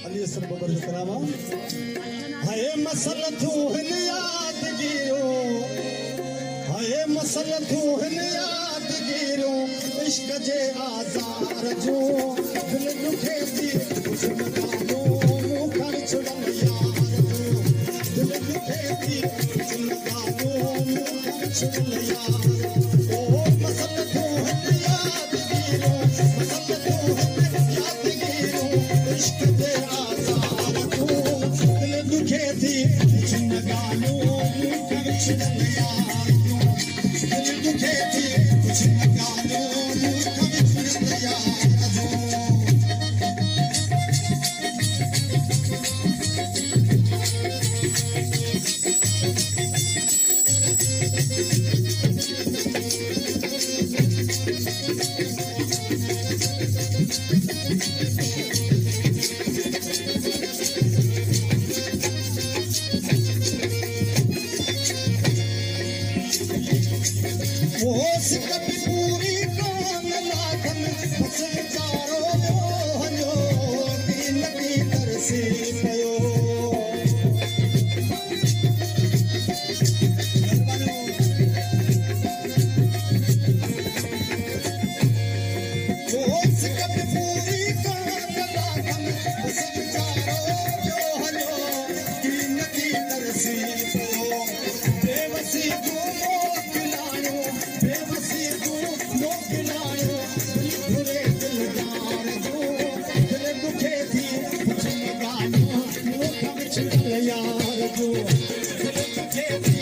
Ali server सलामा हाय muscle तू हिन यादगिरो हाय muscle तू हिन यादगिरो इश्क जे आज़ार जो दिल दुखे थी जिंदगानो मुखर छुड़ल यार जो दिल दुखे थी जिंदगानो मुखर छुड़ल यार ओ मसल तू हिन यादगिरो मसल तू हिन यादगिरो इश्क जे आज़ार जो दिल दुखे थी जिंदगानो मुखर छुड़ल यार जो दिल दुखे थी जिंदगानो मुखर छुड़ल यार जो वो सिकत पूरी कान लाखन संसारो मोहनो दीन की तरसी पयो वो सिकत पूरी कान लाखन संसारो मोहनो दीन की तरसी पयो बेवसी को मोकिलायो बेवसी को मोकिलायो बुरे दिलदार जो दिल दुखे थी जिंदगानो मुखर छुड़ल यार जो दिल दुखे थी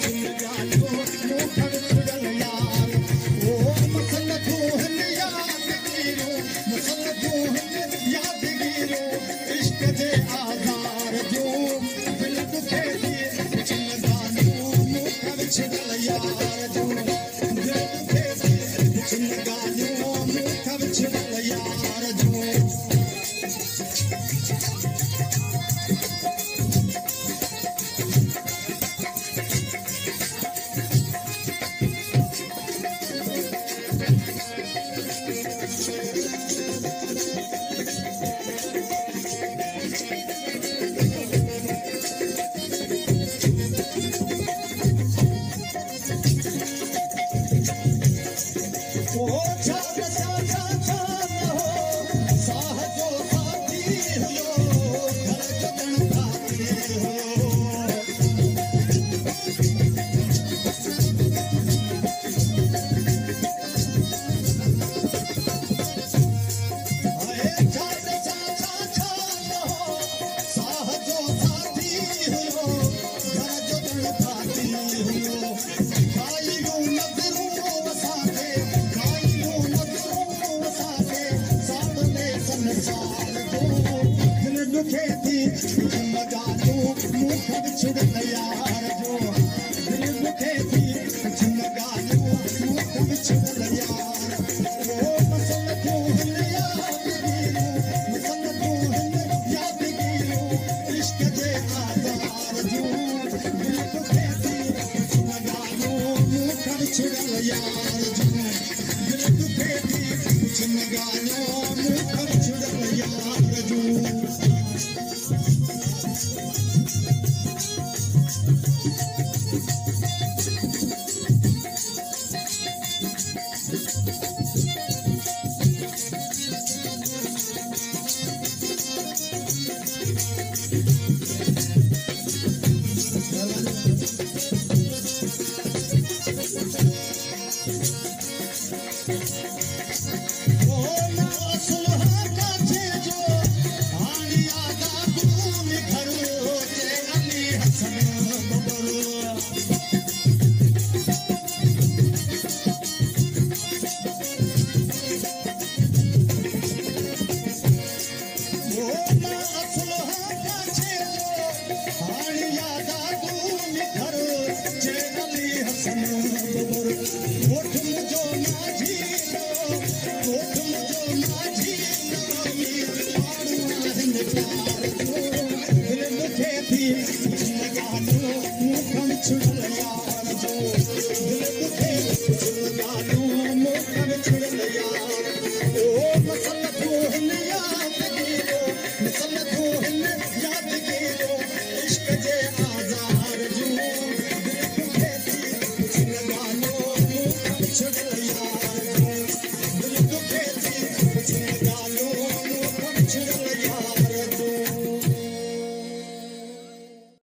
जिंदगानो मुखर छुड़ल यार ओ मसल तू हिन यादगिरो मसल तू हिन यादगिरो इश्क जे आज़ार जो दिल दुखे थी जिंदगानो मुखर छुड़ल यार जो दिल दुखे थी जिंदगानो मुखर छुड़ल यार जो ओ चाँद चाचा चांद हो साह जो साथी हुयो घर जो गणपति हो हाय चाँद चाचा चांद हो साह जो साथी हुयो घर जो गणपति हुयो खाई यूं नज़रूं वसाके खाई यूं नज़रूं वसाके सामने संसार जो दिल दुखे थी जिंदगानो मुखर छुड़ल यार जो दिल दुखे थी जिंदगानो मुखर छुड़ल यार ओ मसल तू हिन यादगिरो मसल तू हिन यादगिरो इश्क जे आज़ार जो दिल दुखे थी जिंदगानो मुखर छुड़ल यार जो दिल दुखे थी जिंदगानो मुखर छुड़ल यार जो आ